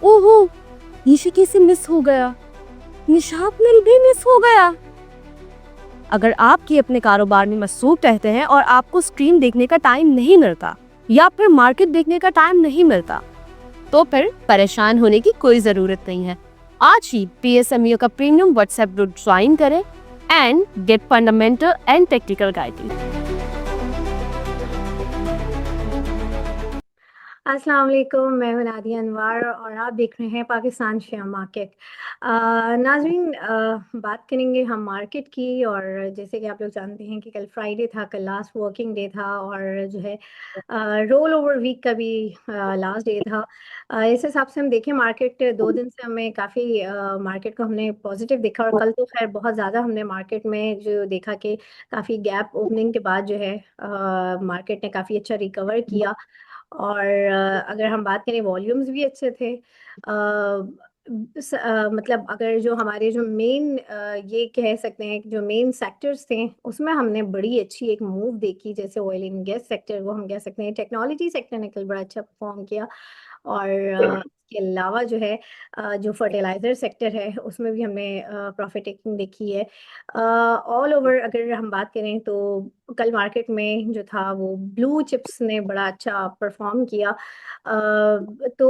ओहो! ये कैसे मिस हो गया? निशात मिल भी मिस हो गया। अगर आपके अपने कारोबार में मसरूफ रहते हैं और आपको स्क्रीन देखने का टाइम नहीं मिलता या फिर मार्केट देखने का टाइम नहीं मिलता, तो फिर परेशान होने की कोई जरूरत नहीं है। आज ही पीएसएमयू का प्रीमियम व्हाट्सएप ग्रुप ज्वाइन करें and get fundamental and technical guidance. अस्सलाम वालेकुम, मैं हूं नादिया अनवर और आप देख रहे हैं पाकिस्तान शेयर मार्केट। नाज़रीन, बात करेंगे हम मार्केट की। और जैसे कि आप लोग जानते हैं कि कल फ्राइडे था, कल लास्ट वर्किंग डे था और जो है रोल ओवर वीक का भी लास्ट डे था। इस हिसाब से हम देखें मार्केट 2 दिन से हमें काफ़ी मार्केट को हमने पॉजिटिव देखा। और कल तो खैर बहुत ज़्यादा हमने मार्केट में जो देखा कि काफ़ी गैप ओपनिंग के बाद जो है मार्केट ने काफ़ी अच्छा रिकवर किया। और अगर हम बात करें वॉल्यूम्स भी अच्छे थे। मतलब अगर जो हमारे जो मेन ये कह सकते हैं कि जो मेन सेक्टर्स थे उसमें हमने बड़ी अच्छी एक मूव देखी। जैसे ऑयल एंड गैस सेक्टर को हम कह सकते हैं, टेक्नोलॉजी सेक्टर ने कल बड़ा अच्छा परफॉर्म किया। और इसके अलावा जो है जो फर्टिलाइज़र सेक्टर है उसमें भी हमने प्रॉफिट टेकिंग देखी है। ऑल ओवर अगर हम बात करें तो कल मार्केट में जो था वो ब्लू चिप्स ने बड़ा अच्छा परफॉर्म किया। तो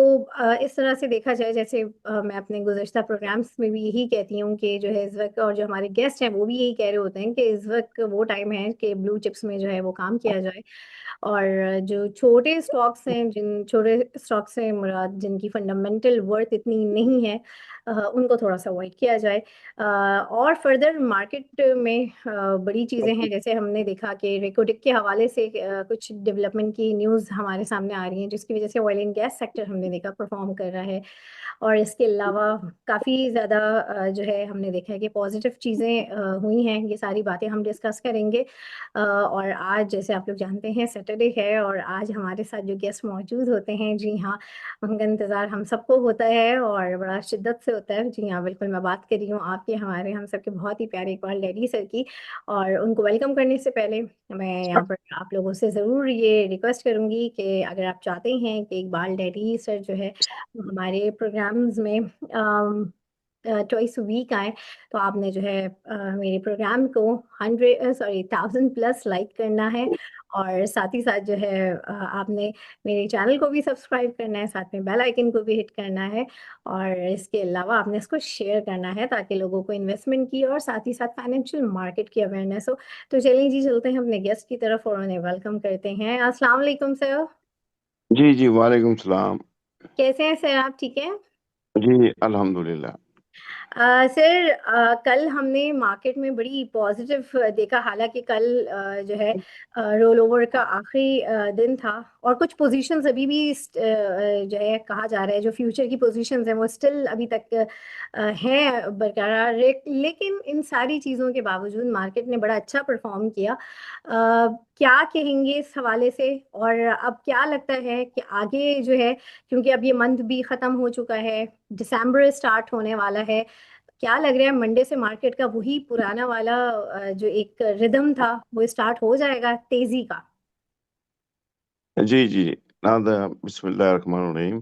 इस तरह से देखा जाए, जैसे मैं अपने गुज़श्ता प्रोग्राम्स में भी यही कहती हूँ कि जो है इस वक्त, और जो हमारे गेस्ट हैं वो भी यही कह रहे होते हैं कि इस वक्त वो टाइम है कि ब्लू चिप्स में जो है वो काम किया जाए। और जो छोटे स्टॉक्स हैं, जिन छोटे स्टॉक से मुराद जिनकी फंडामेंटल वर्थ इतनी नहीं है, उनको थोड़ा-सा अवॉइड किया जाए। और फर्दर मार्केट में बड़ी चीज़ें हैं, जैसे हमने देखा कि रेकोडिक के हवाले से कुछ डेवलपमेंट की न्यूज़ हमारे सामने आ रही हैं, जिसकी वजह से ऑयल एंड गैस सेक्टर हमने देखा परफॉर्म कर रहा है। और इसके अलावा काफ़ी ज़्यादा जो है हमने देखा है कि पॉजिटिव चीज़ें हुई हैं। ये सारी बातें हम डिस्कस करेंगे। और आज जैसे आप लोग जानते हैं सैटरडे है और आज हमारे साथ जो गेस्ट मौजूद होते हैं, जी हाँ, उनका इंतज़ार हम सबको होता है और बड़ा शिद्दत से होता है। जी हाँ, बिल्कुल मैं बात कर रही हूँ आपके, हमारे, हम सबके बहुत ही प्यारे इकबाल डैडी सर की। और उनको वेलकम करने से पहले मैं यहाँ पर आप लोगों से ज़रूर ये रिक्वेस्ट करूँगी कि अगर आप चाहते हैं कि इकबाल डैडी सर जो है वो हमारे प्रोग्राम्स में ट्वाइस अ वीक आएँ, तो आपने जो है मेरे प्रोग्राम को 1000 प्लस लाइक करना है। और साथ ही साथ जो है आपने मेरे चैनल को भी सब्सक्राइब करना है, साथ में बेल आइकन को भी हिट करना है। और इसके अलावा आपने इसको शेयर करना है ताकि लोगों को इन्वेस्टमेंट की और साथ ही साथ फाइनेंशियल मार्केट की अवेयरनेस हो। तो चलिए जी, चलते हैं अपने गेस्ट की तरफ और उन्हें वेलकम करते हैं। अस्सलाम वालेकुम सर। जी, जी, वालेकुम सलाम। कैसे हैं सर आप, ठीक हैं? जी, अल्हम्दुलिल्लाह। सर, कल हमने मार्केट में बड़ी पॉजिटिव देखा। हालाँकि कल जो है रोल ओवर का आखिरी दिन था और कुछ पोज़ीशंस अभी भी जो है कहा जा रहा है, जो फ्यूचर की पोज़ीशंस हैं वो स्टिल अभी तक हैं बरकरार। लेकिन इन सारी चीज़ों के बावजूद मार्केट ने बड़ा अच्छा परफ़ॉर्म किया। क्या कहेंगे इस हवाले से? और अब क्या लगता है कि आगे जो है, क्योंकि अब ये मंथ भी ख़त्म हो चुका है, दिसंबर स्टार्ट होने वाला है, क्या लग रहा है मंडे से मार्केट का वही पुराना वाला जो एक रिदम था वो स्टार्ट हो जाएगा तेजी का? जी, जी, नादा बिस्मिल्लाहिर्रहमानिर्रहीम।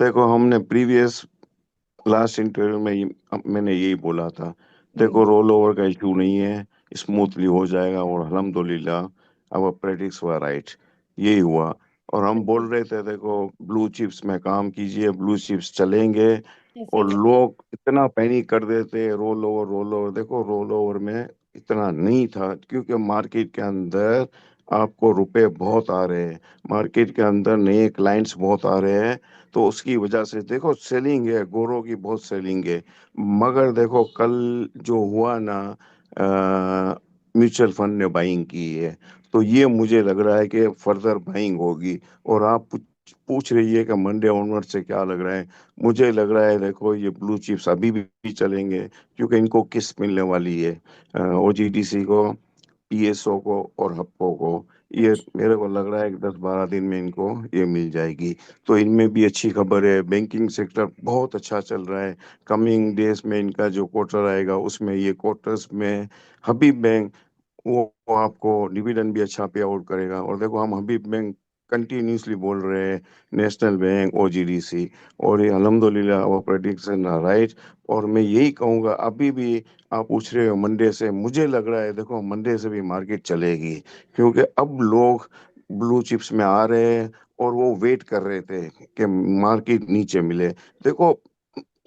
देखो, हमने प्रीवियस लास्ट इंटरव्यू में मैंने यही बोला था। देखो, जी। रोल ओवर का इशू नहीं है, स्मूथली हो जाएगा और अल्हम्दुलिल्लाह आवर प्रेडिक्ट्स वर राइट। यही हुआ। और हम बोल रहे थे, देखो, ब्लू चिप्स में काम कीजिए, ब्लू चिप्स चलेंगे। ऐसे और ही। लोग इतना पैनिक कर देते, रोल ओवर रोल ओवर। देखो, रोल ओवर में इतना नहीं था, क्योंकि मार्केट के अंदर आपको रुपए बहुत आ रहे हैं, मार्केट के अंदर नए क्लाइंट्स बहुत आ रहे हैं। तो उसकी वजह से देखो, सेलिंग है, गोरों की बहुत सेलिंग है। मगर देखो, कल जो हुआ ना, म्यूचुअल फंड ने बाइंग की है। तो ये मुझे लग रहा है कि फर्दर बाइंग होगी। और आप पूछ रही है कि मंडे ऑनवर्ड से क्या लग रहा है। मुझे लग रहा है, देखो, ये ब्लू चिप्स अभी भी चलेंगे, क्योंकि इनको किस्त मिलने वाली है, ओजीडीसी को, पीएसओ को और हप्पो को। ये अच्छा। मेरे को लग रहा है कि 10-12 दिन में इनको ये मिल जाएगी। तो इनमें भी अच्छी खबर है। बैंकिंग सेक्टर बहुत अच्छा चल रहा है। कमिंग डेज में इनका जो क्वार्टर आएगा उसमें ये क्वार्टर्स में हबीब बैंक, वो आपको डिविडेंड भी अच्छा पे आउट करेगा। और देखो, हम हबीब बैंक कंटिन्यूसली बोल रहे हैं, नेशनल बैंक, ओजीडीसी, और ये अल्हम्दुलिल्लाह वो प्रेडिक्शन राइट। और मैं यही कहूँगा, अभी भी आप पूछ रहे हो मंडे से, मुझे लग रहा है देखो मंडे से भी मार्केट चलेगी, क्योंकि अब लोग ब्लू चिप्स में आ रहे हैं और वो वेट कर रहे थे कि मार्केट नीचे मिले। देखो,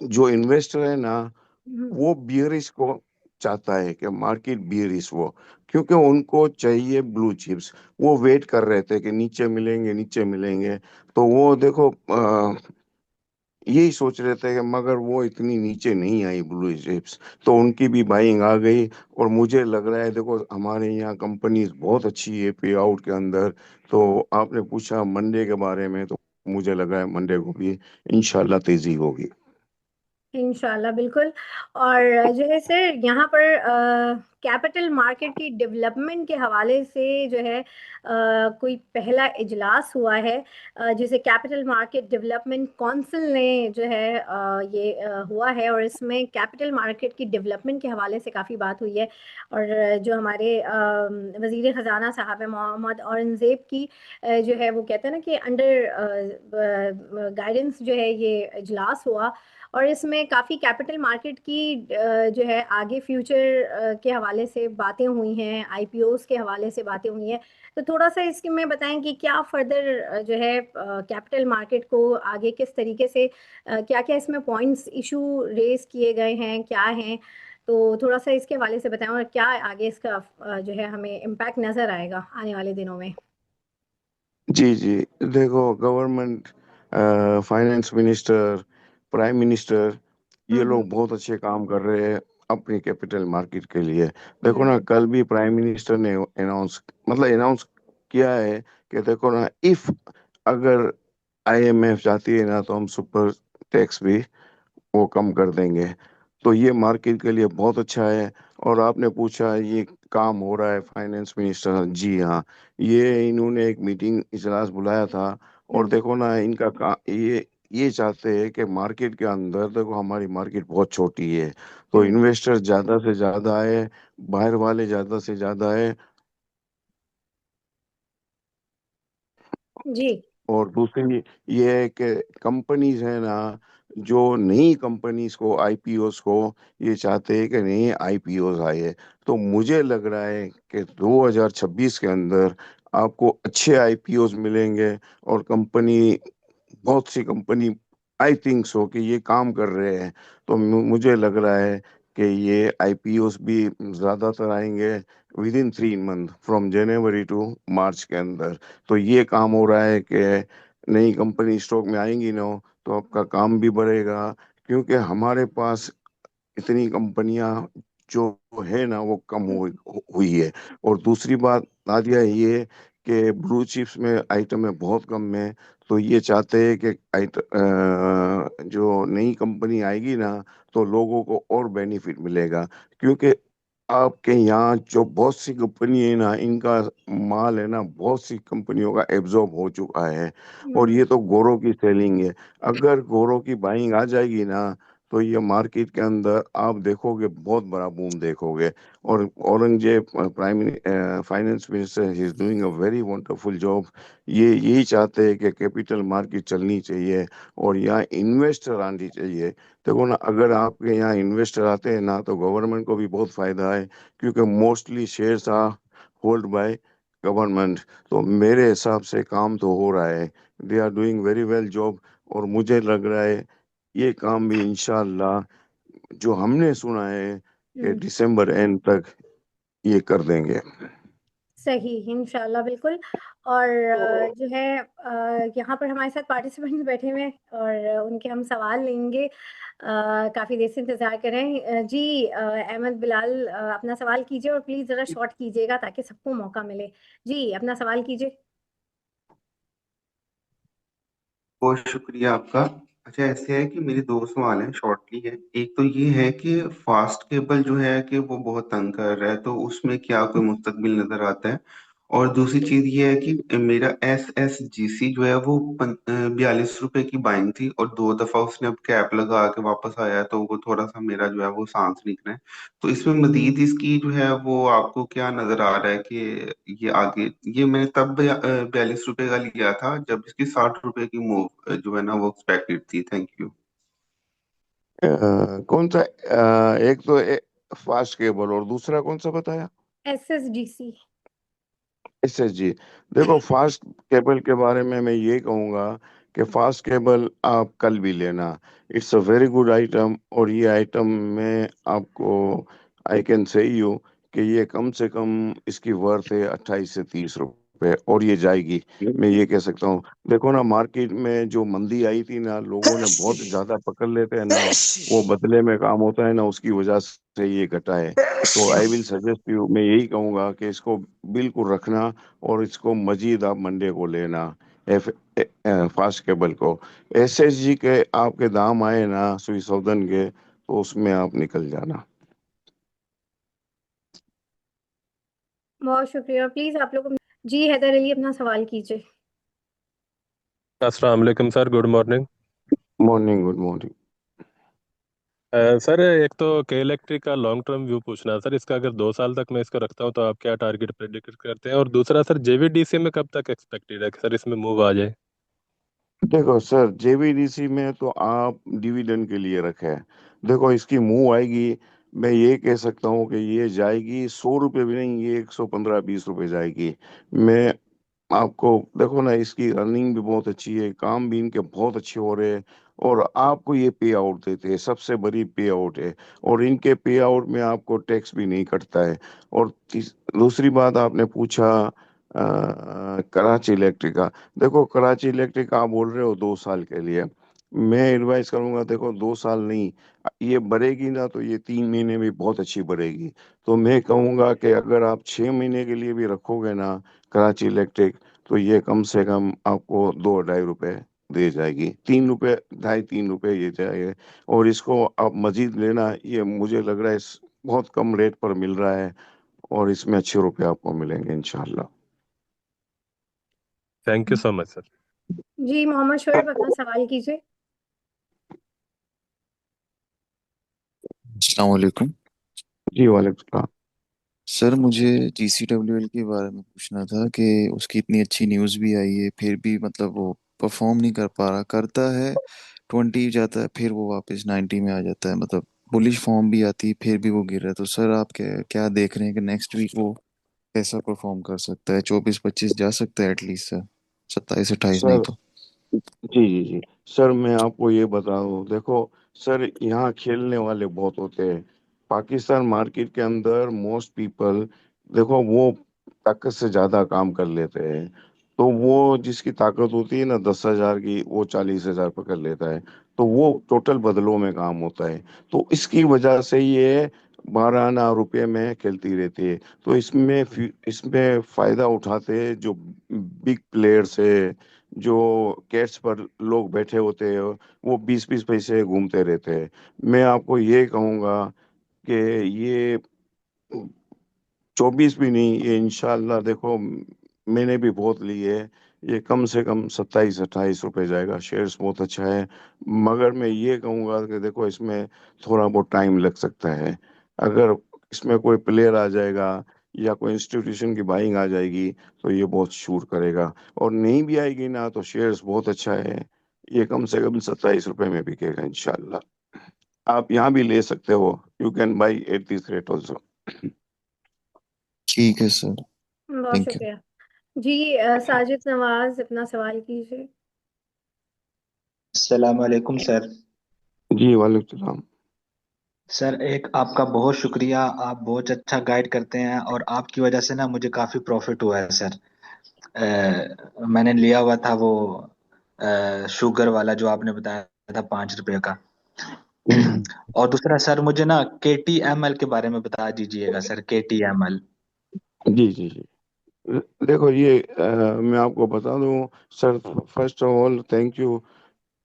जो इन्वेस्टर है ना, हम्म, वो बियरिश को चाहता है कि मार्केट बियरिश हो, क्योंकि उनको चाहिए ब्लू चिप्स। वो वेट कर रहे थे कि नीचे मिलेंगे, नीचे मिलेंगे। तो वो देखो यही सोच रहे थे कि मगर वो इतनी नीचे नहीं आई ब्लू चिप्स, तो उनकी भी बाइंग आ गई। और मुझे लग रहा है देखो हमारे यहाँ कंपनीज बहुत अच्छी है पे आउट के अंदर। तो आपने पूछा मंडे के बारे में, तो मुझे लग रहा है मंडे को भी इंशाल्लाह तेजी होगी। इंशाल्लाह बिल्कुल। और जो है सर, यहाँ पर कैपिटल मार्केट की डेवलपमेंट के हवाले से जो है कोई पहला इजलास हुआ है, जिसे कैपिटल मार्केट डेवलपमेंट काउंसिल ने जो है ये हुआ है, और इसमें कैपिटल मार्केट की डेवलपमेंट के हवाले से काफ़ी बात हुई है। और जो हमारे वजीर ख़जाना साहब है मोहम्मद औरंगज़ेब की जो है वो कहते हैं ना कि अंडर गाइडेंस जो है ये इजलास हुआ। और इसमें काफ़ी कैपिटल मार्केट की जो है आगे फ्यूचर के हवाले से बातें हुई हैं, आईपीओस के हवाले से बातें हुई हैं। तो थोड़ा सा इसके में बताएं कि क्या फर्दर जो है कैपिटल मार्केट को आगे किस तरीके से क्या क्या इसमें पॉइंट्स इशू रेस किए गए हैं, क्या हैं। तो थोड़ा सा इसके हवाले से बताएं, और क्या आगे इसका जो है हमें इम्पैक्ट नज़र आएगा आने वाले दिनों में। जी जी। देखो, government, finance minister, prime minister, ये हम्म, लोग बहुत अच्छे काम कर रहे हैं अपनी कैपिटल मार्केट के लिए। देखो हम्म, ना, कल भी प्राइम मिनिस्टर ने अनाउंस किया है कि देखो ना, इफ अगर आईएमएफ चाहती है ना, तो हम सुपर टैक्स भी वो कम कर देंगे। तो ये मार्केट के लिए बहुत अच्छा है। और आपने पूछा ये काम हो रहा है फाइनेंस मिनिस्टर, जी हाँ, ये इन्होंने एक मीटिंग इजलास बुलाया था। और हम्म, देखो ना, इनका ये चाहते हैं कि मार्केट के अंदर, देखो हमारी मार्केट बहुत छोटी है, तो हम्म, इन्वेस्टर ज्यादा से ज्यादा आए, बाहर वाले ज्यादा से ज्यादा आए। जी। और दूसरी ये है कि कंपनीज है ना, जो नई कंपनीज को, आईपीओस को, ये चाहते हैं कि नए आईपीओस आए। तो मुझे लग रहा है कि 2026 के अंदर आपको अच्छे आईपीओस मिलेंगे। और कंपनी, बहुत सी कंपनी, आई थिंक सो कि ये काम कर रहे हैं। तो मुझे लग रहा है कि ये आईपीओस भी ज्यादातर आएंगे within 3 month, from January to March के अंदर। तो ये काम हो रहा है कि नई कंपनी स्टॉक में आएंगी ना, तो आपका काम भी बढ़ेगा, क्योंकि हमारे पास इतनी कंपनियां जो है ना, वो कम हुई है। और दूसरी बात नादिया, ये कि ब्लू चिप्स में आइटम है बहुत कम है। तो ये चाहते हैं कि जो नई कंपनी आएगी ना, तो लोगों को और बेनिफिट मिलेगा, क्योंकि आपके यहाँ जो बहुत सी कंपनी है ना, इनका माल है ना, बहुत सी कंपनियों का एब्जॉर्ब हो चुका है। और हम्म, ये तो गोरों की सेलिंग है। अगर गोरों की बाइंग आ जाएगी ना, तो ये मार्केट के अंदर आप देखोगे बहुत बड़ा बूम देखोगे। और Aurangzeb, prime finance minister, he is doing a very wonderful job. ये यही चाहते हैं कि कैपिटल मार्केट चलनी चाहिए और यहाँ इन्वेस्टर आनी चाहिए। देखो ना, अगर आपके यहाँ इन्वेस्टर आते हैं ना, तो गवर्नमेंट को भी बहुत फायदा है, क्योंकि mostly shares are hold by government. तो मेरे हिसाब से काम तो हो रहा है, they are doing very well job. और मुझे लग रहा है ये काम भी इंशाल्लाह, जो हमने सुना है कि हम्म। दिसंबर एंड तक ये कर देंगे। सही, इंशाल्लाह बिल्कुल। और जो है यहाँ पर हमारे साथ पार्टिसिपेंट्स बैठे हुए हैं, और उनके हम सवाल लेंगे। काफ़ी देर से इंतज़ार कर रहे हैं। जी अहमद बिलाल, अपना सवाल कीजिए, और प्लीज़ ज़रा शॉर्ट कीजिएगा ताकि सबको मौका मिले। जी अपना सवाल कीजिए। बहुत शुक्रिया आपका। अच्छा, ऐसे है कि मेरे दो सवाल हैं, शॉर्टली है। एक तो ये है कि फास्ट केबल जो है कि वो बहुत तंग कर रहा है, तो उसमें क्या कोई मुस्तकबिल नजर आता है। और दूसरी चीज ये है कि मेरा SSGC जो है वो 42 रुपए की बाइंग थी, और 2 दफा उसने अब कैप लगा के वापस आया है, तो वो थोड़ा सा मेरा जो है वो सांस निकला है। तो इसमें मजीद इसकी जो है वो आपको क्या नजर आ रहा है कि ये आगे, ये मैंने तब 42 रुपए का लिया था जब इसकी 60 रुपए की मूव जो है ना वो एक्सपेक्टेड थी। Thank you. कौन सा एक तो फास्ट केबल और दूसरा कौन सा बताया? SSDC। SSG। देखो फास्ट केबल के बारे में मैं ये कहूँगा कि फास्ट केबल आप कल भी लेना। It's a very good item, और ये आइटम में आपको आई कैन से यू कि ये कम से कम इसकी वर्थ है 28 से 30 रुपए, और ये जाएगी। मैं ये कह सकता हूँ। देखो ना, मार्केट में जो मंदी आई थी ना, लोगों ने बहुत ज्यादा पकड़ लेते हैं ना, वो बदले में काम होता है ना, उसकी वजह से ये घटा है। तो आई विल सजेस्ट यू, मैं यही कहूंगा कि इसको बिल्कुल रखना, और इसको मजीद आप मंडे को लेना। एफ फास्ट केबल को। SSG के आपके दाम आए ना सुई सौदन के, तो उसमें आप निकल जाना। बहुत शुक्रिया। प्लीज आप लोग जी हैदर अली अपना सवाल कीजिए। अस्सलाम वालेकुम sir, good morning. Morning, good morning. Sir एक तो के इलेक्ट्रिक का लॉन्ग टर्म व्यू पूछना है सर, इसका अगर 2 साल तक मैं इसको रखता हूँ तो आप क्या टारगेट प्रेडिक्ट करते हैं? और दूसरा सर, JVDC में कब तक एक्सपेक्टेड है कि सर इसमें मूव आ जाए? देखो सर, JVDC में तो आप डिविडेंड के लिए रखे हैं। देखो इसकी मुंह आएगी। मैं ये कह सकता हूँ कि ये जाएगी 100 रुपये भी नहीं, ये 115-120 रुपये जाएगी। मैं आपको देखो ना, इसकी अर्निंग भी बहुत अच्छी है, काम भी इनके बहुत अच्छे हो रहे हैं, और आपको ये पे आउट देते हैं, सबसे बड़ी पे आउट है। और इनके पे आउट में आपको टैक्स भी नहीं कटता है। और दूसरी बात आपने पूछा कराची इलेक्ट्रिक का। देखो कराची इलेक्ट्रिक आप बोल रहे हो 2 साल के लिए, मैं एडवाइस करूंगा, देखो 2 साल नहीं, ये बढ़ेगी ना तो ये 3 महीने में बहुत अच्छी बढ़ेगी। तो मैं कहूंगा कि अगर आप 6 महीने के लिए भी रखोगे ना कराची इलेक्ट्रिक, तो ये कम से कम आपको 2-2.5 रुपए दे जाएगी, 3 रुपए, 2.5-3 रुपए ये जाएगा। और इसको आप मजीद लेना, ये मुझे लग रहा है बहुत कम रेट पर मिल रहा है, और इसमें अच्छे रुपए आपको मिलेंगे इंशाल्लाह। Thank you so much sir. जी मोहम्मद शोएब अपना सवाल कीजिए। अस्सलाम वालेकुम। जी वालेकुम सलाम। सर मुझे GCWL के बारे में पूछना था कि उसकी इतनी अच्छी न्यूज़ भी आई है, फिर भी मतलब वो परफॉर्म नहीं कर पा रहा, करता है 20 जाता है, फिर वो वापस 90 में आ जाता है, मतलब बुलिश फॉर्म भी आती है फिर भी वो गिर रहा है। तो सर आप क्या क्या देख रहे हैं कि नेक्स्ट वीक वो कैसा परफॉर्म कर सकता है? 24-25 जा सकता है एटलीस्ट सर, 27-28 नहीं सर, तो। जी जी जी, सर मैं आपको ये बता दूं, देखो सर, यहाँ खेलने वाले बहुत होते हैं। पाकिस्तान मार्केट के अंदर मोस्ट पीपल, देखो वो ताकत से ज्यादा काम कर लेते हैं। तो वो जिसकी ताकत होती है ना 10,000 की, वो 40,000 पकड़ लेता है। तो वो टोटल बदलों में काम होता है। तो इसकी वजह से ये 12 आना रुपये में खेलती रहती है। तो इसमें फायदा उठाते हैं जो बिग प्लेयर्स है, जो कैट्स पर लोग बैठे होते हैं, वो 20-20 पैसे घूमते रहते हैं। मैं आपको ये कहूंगा कि ये 24 भी नहीं, ये इंशाल्लाह देखो, मैंने भी बहुत लिए है, ये कम से कम 27-28 रुपए जाएगा। शेयर्स बहुत अच्छा है, मगर मैं ये कहूंगा कि देखो इसमें थोड़ा बहुत टाइम लग सकता है। अगर इसमें कोई प्लेयर आ जाएगा या कोई इंस्टीट्यूशन की बाइंग आ जाएगी, तो ये बहुत शूट करेगा। और नहीं भी आएगी ना, तो शेयर्स बहुत अच्छा है, ये कम से कम 27 रुपए में बिकेगा इंशाल्लाह। आप यहाँ भी ले सकते हो, you can buy at this rate also. ठीक है सर। बहुत थैंक यू। शुक्रिया। जी साजिद नवाज अपना सवाल कीजिए। अस्सलाम वालेकुम सर। जी वालेकुम सलाम। सर एक आपका बहुत शुक्रिया, आप बहुत अच्छा गाइड करते हैं और आपकी वजह से ना मुझे काफ़ी प्रॉफिट हुआ है सर। मैंने लिया हुआ था वो शुगर वाला जो आपने बताया था 5 रुपए का। और दूसरा सर मुझे ना KTML के बारे में बता दीजिएगा सर, KTML। जी जी जी, देखो ये मैं आपको बता दूं sir, first of all thank you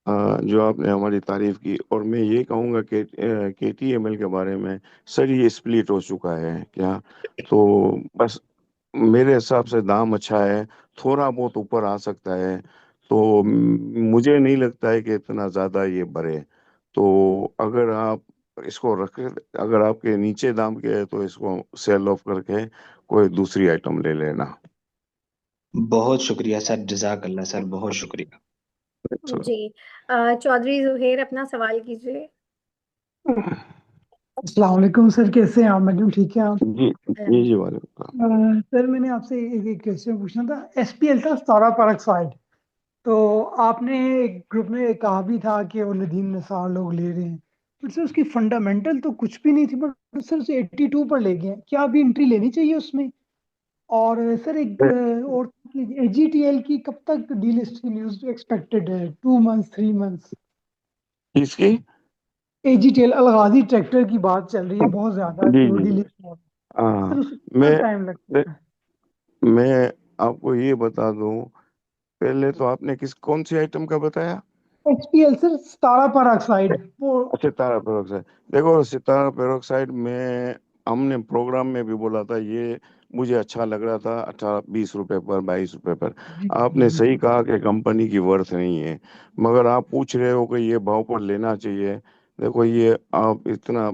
जो आपने हमारी तारीफ की। और मैं ये कहूँगा कि KTML के बारे में, सर ये स्प्लिट हो चुका है क्या? तो बस मेरे हिसाब से दाम अच्छा है, थोड़ा बहुत ऊपर आ सकता है। तो मुझे नहीं लगता है कि इतना ज़्यादा ये बढ़े। तो अगर आप इसको रख, अगर आपके नीचे दाम के है तो इसको सेल ऑफ करके कोई दूसरी आइटम ले लेना। बहुत शुक्रिया सर, जजाक अल्लाह सर, बहुत शुक्रिया। चलो। जी। चौधरी जुहेर अपना सवाल कीजिए। अस्सलाम वालेकुम सर, कैसे हैं आप? मैडम ठीक है आप? जी जी जी, वालेकुम। सर मैंने आपसे एक क्वेश्चन पूछना था। एसपीएल था, सतारा पेरोक्साइड। तो आपने एक ग्रुप में कहा भी था कि वो नदीम नसार लोग ले रहे हैं, बट सर उसकी फंडामेंटल तो कुछ भी नहीं थी, बट सर उसे 82 पर ले गए हैं। क्या अभी एंट्री लेनी चाहिए उसमें? और सर एक और एजीटीएल की कब तक डीलिस्ट की न्यूज एक्सपेक्टेड है? 2 मंथ्स, 3 मंथ्स? किसकी? एजीटीएल अलगाजी ट्रैक्टर की बात चल रही है बहुत ज्यादा जी कि वो जी जी। डीलिस्ट हो। हाँ। सर उसको कितना मैं टाइम लगता है? मैं आपको ये बता दूं, पहले तो आपने कौन सी आइटम का बताया? एचपीएल सर, सतारा पेरोक्साइड वो। सितारा पेरोक्साइड। देखो, सितारा पेरोक्साइड में हमने प्रोग्राम में भी बोला था, ये मुझे अच्छा लग रहा था 18-20 रुपए पर, 22 रुपए पर। जी आपने जी सही कहा कि कंपनी की वर्थ नहीं है, मगर आप पूछ रहे हो कि ये भाव पर लेना चाहिए। देखो, ये आप इतना,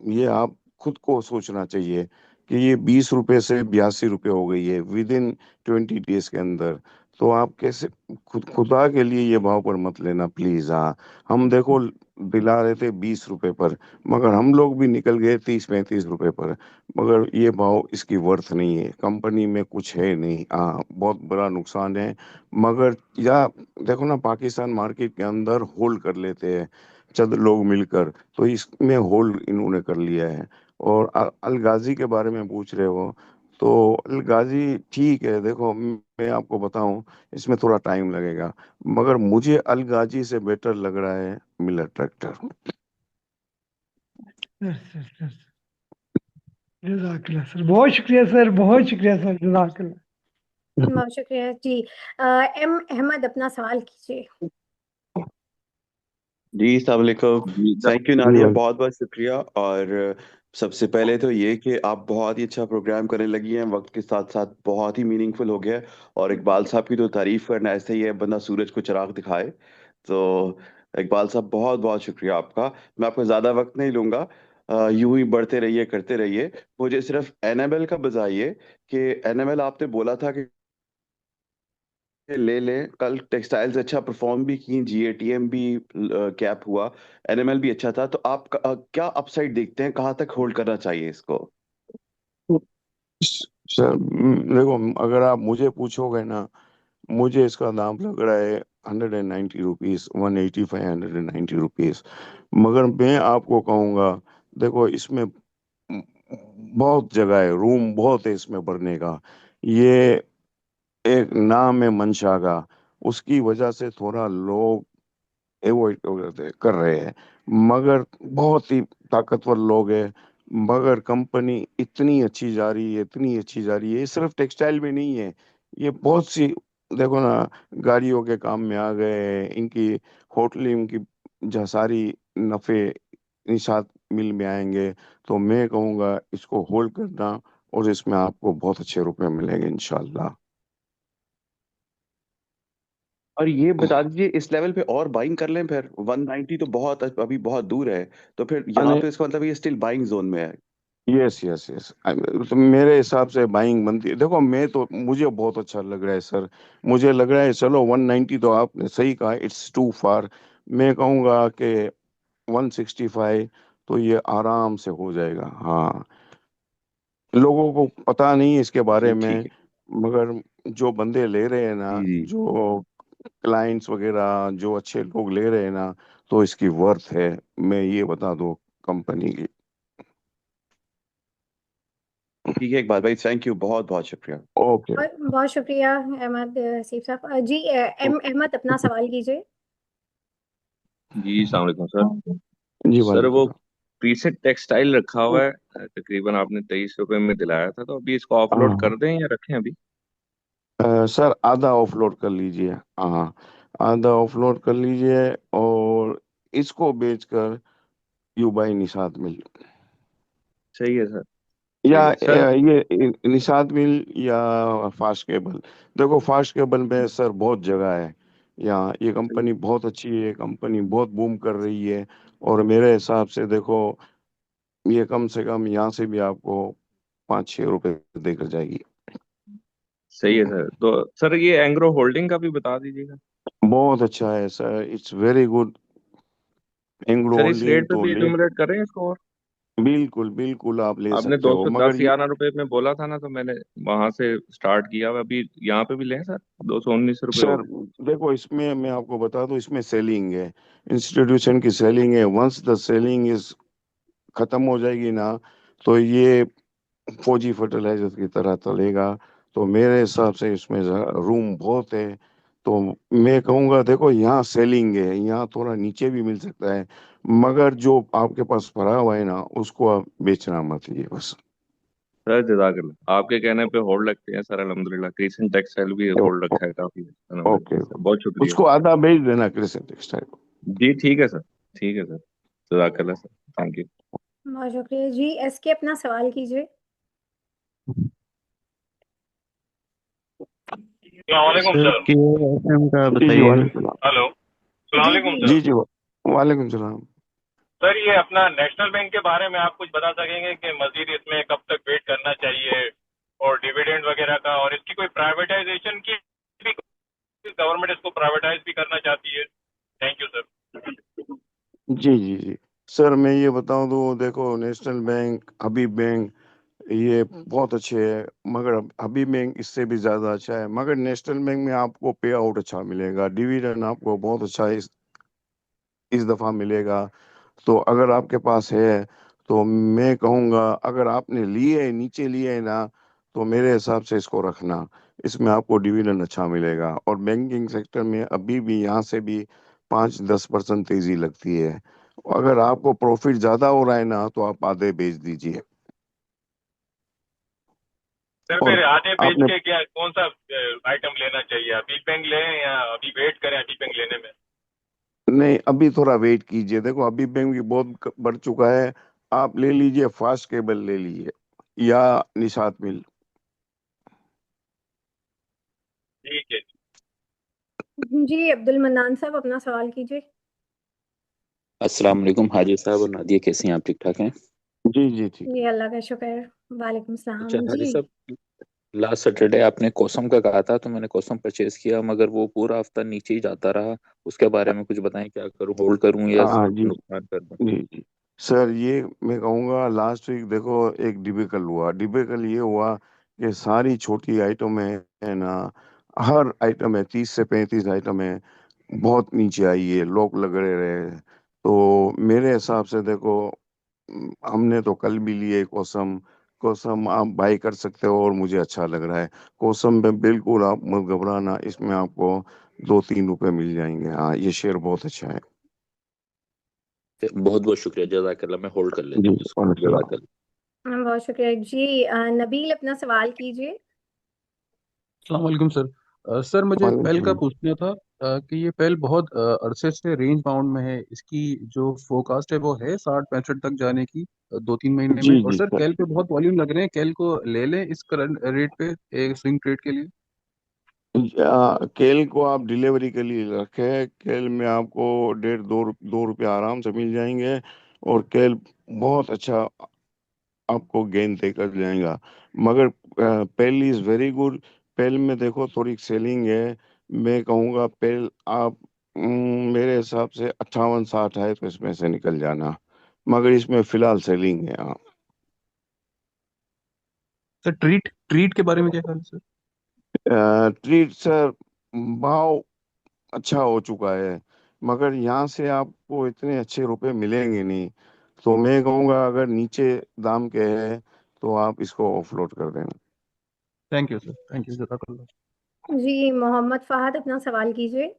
ये आप खुद को सोचना चाहिए कि ये 20 रुपए से 82 रुपए हो गई है विद इन 20 डेज के अंदर। तो आप कैसे, खुदा के लिए ये भाव पर मत लेना प्लीज। हाँ, हम देखो दिला रहे थे 20 रुपए पर, मगर हम लोग भी निकल गए 30-35 रुपए पर। मगर ये भाव इसकी वर्थ नहीं है, कंपनी में कुछ है नहीं। हाँ, बहुत बड़ा नुकसान है। मगर या देखो ना, पाकिस्तान मार्केट के अंदर होल्ड कर लेते हैं चंद लोग मिलकर, तो इसमें होल्ड इन्होंने कर लिया है। और अलगाजी के बारे में पूछ रहे हो, तो अलगाजी ठीक है। देखो, मैं आपको बताऊं, इसमें थोड़ा टाइम लगेगा, मगर मुझे अलगाजी से बेटर लग रहा है मिलर ट्रैक्टर। सर जजाकल्ला सर, बहुत शुक्रिया सर, बहुत शुक्रिया सर, जजाकल्ला। बहुत शुक्रिया जी। एम अहमद अपना सवाल कीजिए। जी अस्सलाम वालेकुम। जी थैंक यू जी नादिया, भाई। बहुत बहुत शुक्रिया। और सबसे पहले तो ये कि आप बहुत ही अच्छा प्रोग्राम करने लगी हैं, वक्त के साथ साथ बहुत ही मीनिंगफुल हो गया है। और इकबाल साहब की तो तारीफ करना ऐसे ही है, बंदा सूरज को चिराग दिखाए। तो इकबाल साहब, बहुत बहुत शुक्रिया आपका। मैं आपका ज़्यादा वक्त नहीं लूंगा, यूं ही बढ़ते रहिए, करते रहिए। मुझे सिर्फ एनएमएल का बताइए कि एनएमएल आपने बोला था कि ले लें, कल टेक्सटाइल्स अच्छा परफॉर्म भी की, जीएटीएम भी कैप हुआ, एनएमएल भी अच्छा था। तो आप क्या अपसाइड देखते हैं, कहाँ तक होल्ड करना चाहिए इसको? सर देखो, अगर आप मुझे पूछोगे ना, मुझे इसका दाम लग रहा है 190 रुपीज, 185, 190 रुपीज। मगर मैं आपको कहूँगा, देखो इसमें बहुत जगह है, रूम बहुत है इसमें भरने का। ये एक नाम है मंशा का, उसकी वजह से थोड़ा लोग अवॉइड कर रहे हैं। मगर बहुत ही ताकतवर लोग हैं। मगर कंपनी इतनी अच्छी जा रही है, इतनी अच्छी जा रही है। ये सिर्फ टेक्सटाइल में नहीं है, ये बहुत सी, देखो ना, गाड़ियों के काम में आ गए हैं इनकी, होटलिंग की, जहाँ सारी नफे निशात मिल में आएंगे। तो मैं कहूँगा इसको होल्ड करना, और इसमें आपको बहुत अच्छे रुपए मिलेंगे इंशाल्लाह। और ये बता दीजिए, इस लेवल पे और बाइंग कर लें फिर? 190 तो बहुत, अभी बहुत दूर है। तो फिर यहाँ तो इसका मतलब ये स्टिल बाइंग जोन में है। Yes yes yes. तो मेरे हिसाब से बाइंग बनती है। देखो, मैं तो, मुझे बहुत अच्छा लग रहा है सर। मुझे लग रहा है, चलो 190 तो आपने सही कहा, इट्स टू फार। मैं कहूँगा कि 165 तो ये आराम से हो जाएगा। हाँ, लोगों को पता नहीं है इसके बारे चलिए में, ठीक है। मगर जो बंदे ले रहे हैं ना, जी जी। जो क्लाइंट्स वगैरह, जो अच्छे लोग ले रहे हैं ना, तो इसकी वर्थ है, मैं ये बता दूं कंपनी की। ठीक है इकबाल भाई, थैंक यू, बहुत बहुत शुक्रिया। ओके। और बहुत शुक्रिया अहमद हसीब साहब। जी एम अहमद अपना सवाल कीजिए। जी अस्सलाम वालेकुम सर। जी सर वालेकुम वो सलाम। प्रीसेट टेक्सटाइल रखा हुआ है, तकरीबन आपने 23 रुपए में दिलाया था, तो अभी इसको ऑफलोड हाँ। कर दें या रखें अभी? सर आधा ऑफलोड कर लीजिए। हाँ, आधा ऑफलोड कर लीजिए, और इसको बेचकर यू बाई निषाद मिल। सही है सर। या ठीक है सर। ये निषाद मिल या फास्ट केबल। देखो फास्ट केबल में सर बहुत जगह है यहाँ, ये कंपनी बहुत अच्छी है, कंपनी बहुत बूम कर रही है। और मेरे हिसाब से देखो, ये कम से कम यहाँ से भी आपको 5-6 रुपए देकर जाएगी। सही है सर। तो सर ये एंग्रो होल्डिंग का भी बता दीजिएगा। बहुत अच्छा है sir, it's very good. Engro sir इस होल्डिंग रेट पे तो भी ले, एक्यूमुलेट करें इसको? और बिल्कुल बिल्कुल आप ले आपने सकते दो हो, सौ मगर दस ये ग्यारह रुपए में बोला था ना, तो मैंने वहां से स्टार्ट किया हुआ। अभी यहाँ पे भी लें सर? 219 रुपये हो सर गए। देखो, इसमें मैं आपको बता दूं, इसमें सेलिंग है, इंस्टीट्यूशन की सेलिंग है। वंस द सेलिंग इज खत्म हो जाएगी ना, तो ये फौजी फर्टिलाइजर की तरह चलेगा। तो मेरे हिसाब से इसमें रूम बहुत है। तो मैं कहूँगा देखो, यहाँ सेलिंग है, यहाँ थोड़ा नीचे भी मिल सकता है, मगर जो आपके पास पड़ा हुआ है ना, उसको आप बेचना मत, ये बस। सर जजाकल्ला, आपके कहने पे होल्ड रखते हैं सर। अल्हम्दुलिल्लाह क्रिसेंट टेक्सटाइल भी ओ- होल्ड रखा है काफी। ओके, अल्हम्दुलिल्लाह सर, बहुत शुक्रिया। उसको आधा बेच देना क्रिसेंट टेक्सटाइल। जी ठीक है सर। ठीक है सर। जजाकल्ला सर। Thank you. बहुत शुक्रिया जी। एसके अपना सवाल कीजिए। सलामकुम सर सर। के एम का जी जी, बताइएगा। वालेकुम सलाम। हेलो। जी सलामकुम जी। सर। जी जी, वालेकुम सलाम। सर ये अपना नेशनल बैंक के बारे में आप कुछ बता सकेंगे कि मजीद इसमें कब तक वेट करना चाहिए, और डिविडेंड वगैरह का, और इसकी कोई प्राइवेटाइजेशन की भी, गवर्नमेंट इसको प्राइवेटाइज भी करना चाहती है? Thank you sir. जी जी जी, सर मैं ये बताऊं तो देखो, नेशनल बैंक, हबीब बैंक, ये बहुत अच्छे हैं, मगर हबीब बैंक इससे भी ज़्यादा अच्छा है। मगर नेशनल बैंक में आपको पे आउट अच्छा मिलेगा, डिविडेंड आपको बहुत अच्छा इस दफ़ा मिलेगा। तो अगर आपके पास है, तो मैं कहूँगा, अगर आपने लिए है, नीचे लिए है ना, तो मेरे हिसाब से इसको रखना। इसमें आपको डिविडेंड अच्छा मिलेगा, और बैंकिंग सेक्टर में अभी भी यहाँ से भी 5-10% तेजी लगती है। अगर आपको प्रॉफिट ज़्यादा हो रहा है ना, तो आप आधे बेच दीजिए। सर और फिर आधे बेच आपने, के क्या, कौन सा आइटम लेना चाहिए? अभी बैंक लें या अभी वेट करें अभी बैंक लेने में? नहीं, अभी थोड़ा वेट कीजिए। देखो अभी बैंक भी बहुत बढ़ चुका है। आप ले लीजिए, फास्ट केबल ले लीजिए या निशात मिल। ठीक है। जी अब्दुल मन्नान साहब अपना सवाल कीजिए। अस्सलाम वालेकुम हाजी साहब और नादिया, कैसे हैं आप? ठीक ठाक हैं? जी जी, ठीक जी है। अल्लाह का शुक्र। वालेकुम अच्छा सलाम हाजी जी। साहब, लास्ट सैटरडे आपने कोसम का कहा था, तो मैंने कोसम परचेज किया, मगर वो पूरा हफ्ता नीचे ही जाता रहा। उसके बारे में कुछ बताएं, क्या करूं? होल्ड करूं या हाँ जी नुकसान कर दूं? जी जी, सर ये मैं कहूँगा, लास्ट वीक देखो एक डिबेकल हुआ। डिबेकल ये हुआ कि सारी छोटी आइटम है ना, हर आइटम है, 30 से 35 आइटम है, बहुत नीचे आई है, लोग लग रहे। तो मेरे हिसाब से देखो, हमने तो कल भी लिए कोसम। कोसम आप बाई कर सकते हो, और मुझे अच्छा लग रहा है। कोसम में बिल्कुल आप मत घबराना, इसमें आपको 2-3 रुपए मिल जाएंगे। हाँ, ये शेयर बहुत अच्छा है। बहुत बहुत शुक्रिया, जज़ाकल्लाह। मैं होल्ड कर लेता जी, हूँ इसको। वालेकुम जज़ाकल्लाह। बहुत शुक्रिया जी। नबील अपना सवाल कीजिए। अस्सलाम वालेकुम सर। सर मुझे पेल का सलाम। पूछना था कि ये पेल बहुत अरसे से रेंज बाउंड में है। इसकी जो फोरकास्ट है वो है 60-65 तक जाने की 2-3 महीने जी में। और जी सर सर, कैल पे बहुत वॉल्यूम लग रहे हैं, कैल को ले लें इस करंट रेट पे एक स्विंग ट्रेड के लिए? केल को आप डिलीवरी के लिए रखें। केल में आपको 1.5-2 रुपये आराम से मिल जाएंगे, और केल बहुत अच्छा आपको गेंद देकर जाएगा। मगर पेल इज वेरी गुड। पेल में देखो थोड़ी सेलिंग है। मैं कहूँगा पेल आप, मेरे हिसाब से 58-60 है, तो इसमें से निकल जाना। मगर इसमें फिलहाल सेलिंग है, हाँ। सर ट्रीट ट्रीट के बारे में क्या ख्याल है सर? ट्रीट सर, भाव अच्छा हो चुका है, मगर यहाँ से आपको इतने अच्छे रुपए मिलेंगे नहीं। तो मैं कहूँगा, अगर नीचे दाम के है, तो आप इसको ऑफलोड कर देना। Thank you sir, thank you, जज़ाकल्लाह। जी मोहम्मद फहद अपना सवाल कीजिए।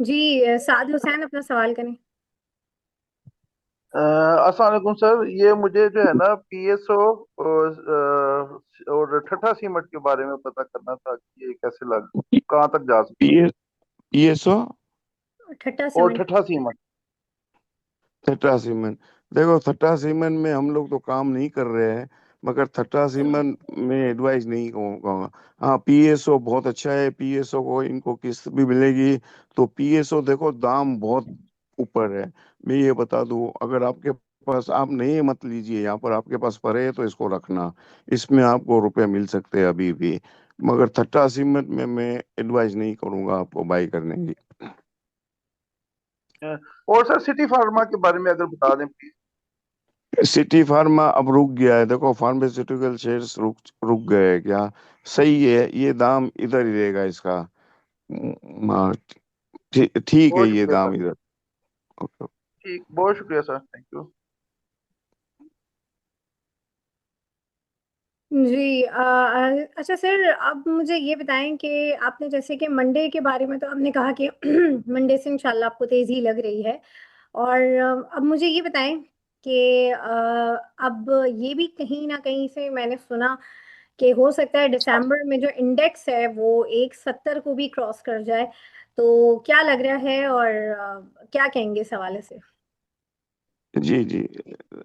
जी साद हुसैन अपना सवाल करें। अस्सलाम वालेकुम सर। ये मुझे जो है ना पीएसओ और ठट्ठा सीमेंट के बारे में पता करना था कि ये कैसे कहाँ तक जा सकता पीएसओ ठट्टा है, और सीमेंट। ठट्ठा सीमेंट। थट्टा सीमेंट, देखो थट्टा सीमेंट में हम लोग तो काम नहीं कर रहे हैं, मगर थट्टा सीमेंट में एडवाइस नहीं कहूँगा। हाँ, पीएसओ बहुत अच्छा है, पीएसओ को इनको किस्त भी मिलेगी। तो पीएसओ देखो दाम बहुत ऊपर है। मैं ये बता दूं, अगर आपके पास, आप नहीं मत लीजिए, यहाँ पर आपके पास पड़े है तो इसको रखना, इसमें आपको रुपए मिल सकते हैं अभी भी। मगर थट्टा सीमेंट में मैं एडवाइस नहीं करूंगा आपको बाई करने की। और सर सिटी फार्मा के बारे में अगर बता दें प्लीज। सिटी फार्मा अब रुक गया है, देखो फार्मास्यूटिकल शेयर्स रुक रुक गए हैं क्या। सही है, ये दाम इधर ही रहेगा इसका। हाँ, ठीक है, बहुत ये शुक्रिया सर। दाम इधर। ओके। ठीक, बहुत शुक्रिया सर, थैंक यू। जी अच्छा सर, अब मुझे ये बताएं कि आपने जैसे कि मंडे के बारे में तो आपने कहा कि मंडे से इंशाल्लाह आपको तेज़ी लग रही है। और अब मुझे ये बताएं कि अब ये भी कहीं ना कहीं से मैंने सुना कि हो सकता है दिसंबर में जो इंडेक्स है वो 170 को भी क्रॉस कर जाए। तो क्या लग रहा है और क्या कहेंगे इस हवाले से? जी जी,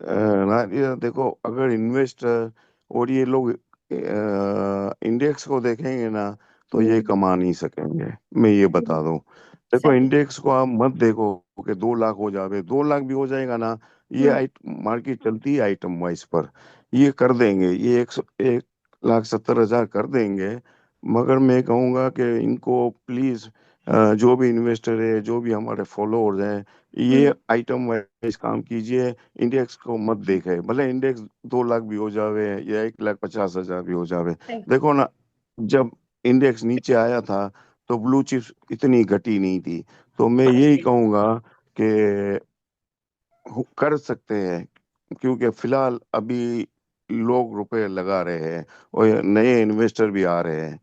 नादिया देखो, अगर इन्वेस्टर और ये लोग इंडेक्स को देखेंगे ना, तो ये हम्म। कमा नहीं सकेंगे, मैं ये बता दूं। देखो, सही। इंडेक्स को आप मत देखो कि 2 लाख हो जावे, 2 लाख भी हो जाएगा ना, ये हम्म। मार्केट चलती है आइटम वाइज पर। ये कर देंगे, ये 1,70,000 कर देंगे। मगर मैं कहूँगा कि इनको प्लीज, जो भी इन्वेस्टर है, जो भी हमारे फॉलोअर्स हैं, ये हम्म। आइटम वाइज काम कीजिए। इंडेक्स को मत देखे, भले इंडेक्स 2 लाख भी हो जावे या 1,50,000 भी हो जावे। सही। देखो ना, जब इंडेक्स नीचे आया था तो ब्लू चिप्स इतनी घटी नहीं थी। तो मैं यही कहूंगा कि कर सकते हैं, क्योंकि फिलहाल अभी लोग रुपए लगा रहे हैं और ये नए इन्वेस्टर भी आ रहे हैं।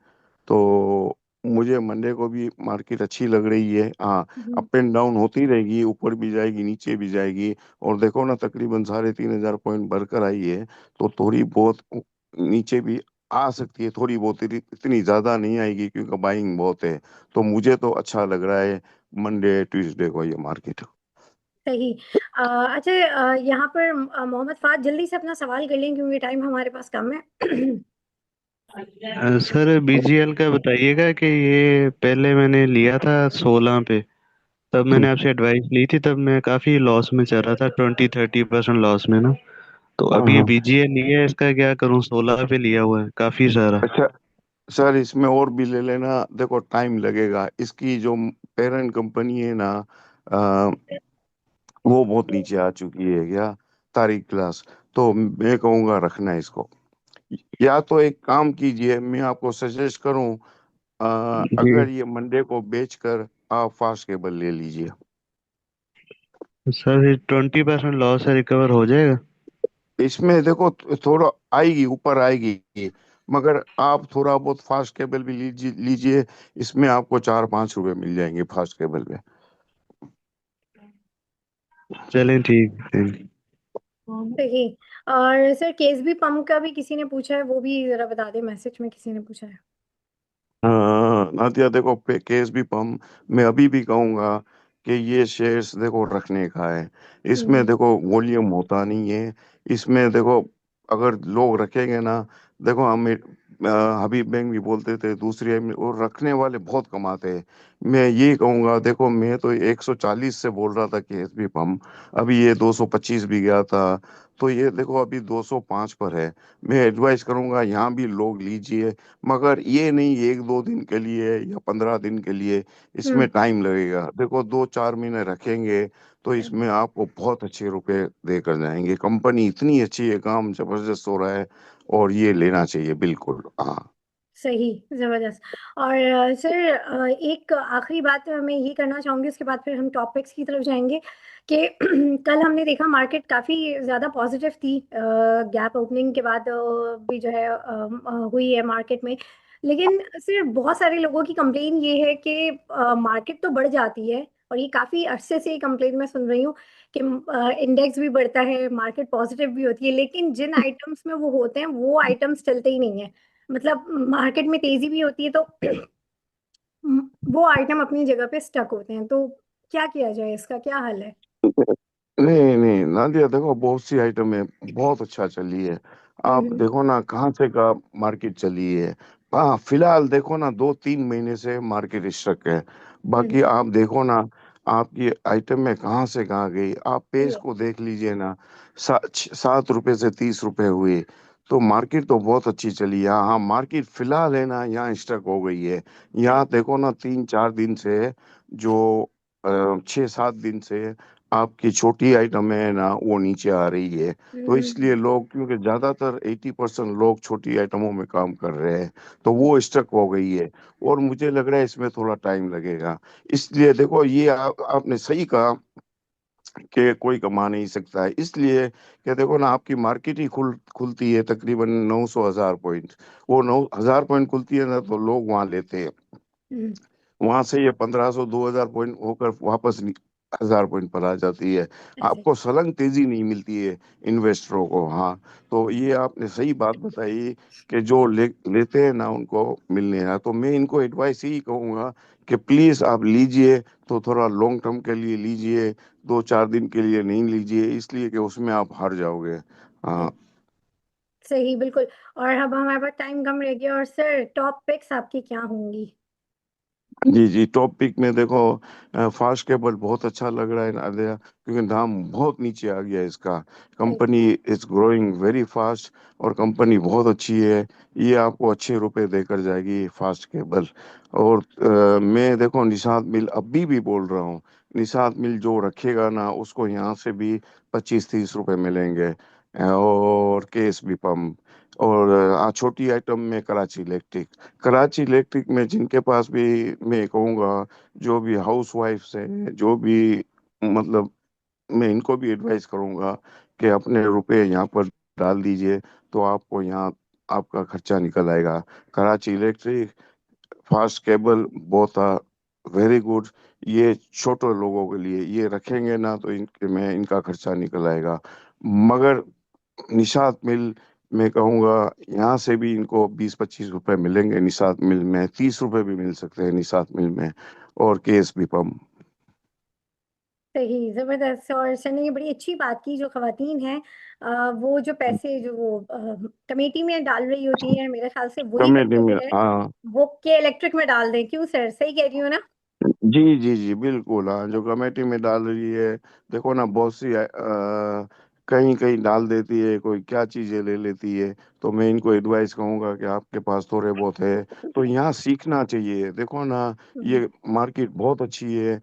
तो मुझे मंडे को भी मार्केट अच्छी लग रही है। हाँ, हम्म। अप एंड डाउन होती रहेगी, ऊपर भी जाएगी, नीचे भी जाएगी। और देखो ना, तकरीबन 3,500 पॉइंट बढ़कर आई है। तो थोड़ी बहुत नीचे भी आ सकती है, थोड़ी बहुत, इतनी ज्यादा नहीं आएगी क्योंकि बाइंग बहुत है। तो मुझे तो अच्छा लग रहा है मंडे ट्यूसडे को ये मार्केट। सही। अच्छा, यहाँ पर मोहम्मद फाद जल्दी से अपना सवाल कर लें क्योंकि टाइम हमारे पास कम है। सर बीजीएल का बताइएगा कि ये पहले मैंने लिया था 16 पे, तब मैंने आपसे एडवाइस ली थी, तब मैं काफी लॉस में चल रहा था, 20-30% लॉस में ना। तो हाँ अभी हाँ। बीजीएल लिया है, इसका क्या करूं? 16 पे लिया हुआ है काफी सारा। अच्छा सर, इसमें और भी ले लेना, देखो टाइम लगेगा, इसकी जो पेरेंट कंपनी है ना, अ, वो बहुत नीचे आ चुकी है क्या, तारीख क्लास। तो मैं कहूँगा रखना है इसको। या तो एक काम कीजिए, मैं आपको सजेस्ट करूं, जी अगर ये मंडे को बेचकर आप फास्ट केबल ले लीजिए। सर, 20% लॉस है, रिकवर हो जाएगा? इसमें देखो थोड़ा आएगी, ऊपर आएगी, मगर आप थोड़ा बहुत फास्ट केबल भी लीजिए लीजिए। इसमें आपको 4-5 रुपए मिल जाएंगे फास्ट केबल पे। चलें, ठीक है। सही। और सर केसबी पंप का भी किसी ने पूछा है, वो भी जरा बता दें, मैसेज में किसी ने पूछा है। हाँ नादिया, देखो केस भी पम, मैं अभी भी कहूंगा कि ये शेयर्स देखो रखने का है। इसमें हम्म। देखो वॉल्यूम होता नहीं है। इसमें देखो, अगर लोग रखेंगे ना, देखो हम हबीब बैंक भी बोलते थे, दूसरी और रखने वाले बहुत कमाते हैं। मैं ये कहूंगा, देखो मैं तो 140 से बोल रहा था कि एस बी पम, अभी ये 225 भी गया था। तो ये देखो अभी 205 पर है। मैं एडवाइस करूंगा यहाँ भी लोग लीजिए, मगर ये नहीं 1-2 दिन के लिए या 15 दिन के लिए। इसमें हम्म। टाइम लगेगा, देखो 2-4 महीने रखेंगे तो इसमें आपको बहुत अच्छे रुपए देकर जाएंगे। कंपनी इतनी अच्छी है, काम जबरदस्त हो रहा है, और ये लेना चाहिए बिल्कुल। हाँ सही। जबरदस्त। और सर एक आखिरी बात मैं ये करना चाहूंगी, उसके बाद फिर हम टॉपिक्स की तरफ जाएंगे कि कल हमने देखा मार्केट काफी ज्यादा पॉजिटिव थी, गैप ओपनिंग के बाद भी जो है हुई है मार्केट में। लेकिन सर बहुत सारे लोगों की कंप्लेन ये है कि मार्केट तो बढ़ जाती है, और ये काफी अरसे से ये कंप्लेन मैं सुन रही हूँ कि इंडेक्स भी बढ़ता है, मार्केट पॉजिटिव भी होती है, लेकिन जिन आइटम्स में वो होते हैं वो आइटम्स चलते ही नहीं है। मतलब मार्केट में तेजी भी होती है तो वो आइटम अपनी जगह पे स्टक होते हैं। तो क्या किया जाए, इसका क्या हल है? नहीं नहीं नादिया, देखो बहुत सी आइटम है, बहुत अच्छा चली है। आप हम्म देखो ना कहाँ से का मार्केट चली है। हाँ फिलहाल देखो ना 2-3 महीने से मार्केट स्टक है। बाकी हम्म आप देखो ना आपकी आइटम में कहाँ से कहाँ गई। आप पेज ये को देख लीजिए ना, 7 रुपए से 30 रुपए हुए। तो मार्केट तो बहुत अच्छी चली है। हाँ मार्केट फिलहाल है ना यहाँ स्टक हो गई है। यहाँ देखो ना 3-4 दिन से जो 6-7 दिन से आपकी छोटी आइटम है ना वो नीचे आ रही है। तो इसलिए हम्म लोग, क्योंकि ज्यादातर 80% लोग छोटी आइटमों में काम कर रहे हैं, तो वो स्टक हो गई है। और मुझे लग रहा है इसमें थोड़ा टाइम लगेगा। इसलिए देखो ये आपने सही कहा कि कोई कमा नहीं सकता है, इसलिए कि देखो ना आपकी मार्केट ही खुलती है तकरीबन 900-1000 पॉइंट। वो 9,000 पॉइंट खुलती है ना तो लोग वहां लेते हैं। हम्म, वहां से ये 1500-2000 पॉइंट होकर वापस 1000 पॉइंट पर आ जाती है। ऐसे आपको सलंग तेजी नहीं मिलती है इन्वेस्टरों को। हाँ तो ये आपने सही बात बताई कि जो लेते हैं ना उनको मिलने हैं। तो मैं इनको एडवाइस यही कहूंगा कि प्लीज आप लीजिए तो थोड़ा लॉन्ग टर्म के लिए लीजिए, 2-4 दिन के लिए नहीं लीजिए, इसलिए कि उसमें आप हार जाओगे। हाँ सही बिल्कुल। और अब हमारे पास टाइम कम रह गया, और सर टॉप पिक्स आपकी क्या होंगी? जी जी, टॉपिक में देखो फास्ट केबल बहुत अच्छा लग रहा है नादिया, क्योंकि दाम बहुत नीचे आ गया है इसका। सही company is growing very fast और कंपनी बहुत अच्छी है। ये आपको अच्छे रुपए देकर जाएगी फास्ट केबल। और मैं देखो निषाद मिल अभी भी बोल रहा हूँ, निषाद मिल जो रखेगा ना उसको यहाँ से भी 25-30 रुपए मिलेंगे। और केएसबी पंप और छोटी आइटम में कराची इलेक्ट्रिक। कराची इलेक्ट्रिक में जिनके पास भी, मैं कहूँगा जो भी हाउस वाइफ्स हैं, जो भी मतलब, मैं इनको भी एडवाइस करूँगा कि अपने रुपए यहाँ पर डाल दीजिए, तो आपको यहाँ आपका खर्चा निकल आएगा। Karachi electric, fast cable, both are very good. ये छोटे लोगों के लिए ये रखेंगे ना तो इनके में इनका खर्चा निकल आएगा। मगर निषाद मिल, मैं कहूँगा यहाँ से भी इनको 20-25 रुपए मिलेंगे। निषाद मिल में 30 रुपए भी मिल सकते हैं निषाद मिल में। और केएसबी पंप। सही, जबरदस्त। और सर ने ये बड़ी अच्छी बात की, जो खवातीन हैं वो जो पैसे जो वो कमेटी में डाल रही होती है, मेरे ख्याल से वही कमेटी पैसे में, जो है हाँ। वो के इलेक्ट्रिक में डाल दें। क्यों सर, सही कह रही हूँ ना? जी जी जी बिल्कुल। हाँ जो कमेटी में डाल रही है, देखो ना बहुत सी कहीं कहीं डाल देती है, कोई क्या चीजें ले लेती है। तो मैं इनको एडवाइस कहूंगा कि आपके पास थोड़े बहुत है तो यहाँ सीखना चाहिए। देखो ना हम्म, ये मार्केट बहुत अच्छी है।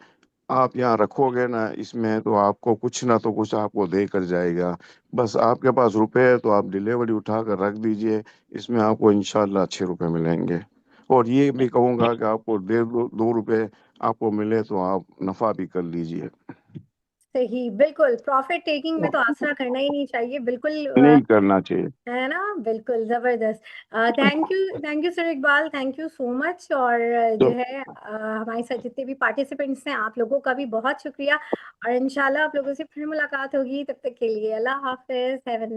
आप यहाँ रखोगे ना इसमें तो आपको कुछ ना तो कुछ आपको दे कर जाएगा। बस आपके पास रुपए है तो आप डिलीवरी उठा कर रख दीजिए, इसमें आपको इंशाल्लाह अच्छे रुपए मिलेंगे। और ये भी कहूंगा कि आपको 1.5-2 रुपए आपको मिले तो आप नफा भी कर लीजिए। सही बिल्कुल। प्रॉफिट टेकिंग में तो आसरा करना ही नहीं चाहिए, बिल्कुल। नहीं करना चाहिए। है ना, बिल्कुल जबरदस्त। Thank you sir Iqbal, thank you so much. और जो तो है हमारे साथ जितने भी पार्टिसिपेंट्स हैं, आप लोगों का भी बहुत शुक्रिया। और इंशाल्लाह आप लोगों से फिर मुलाकात होगी, तब तक के लिए अल्लाह हाफिज, हैव अ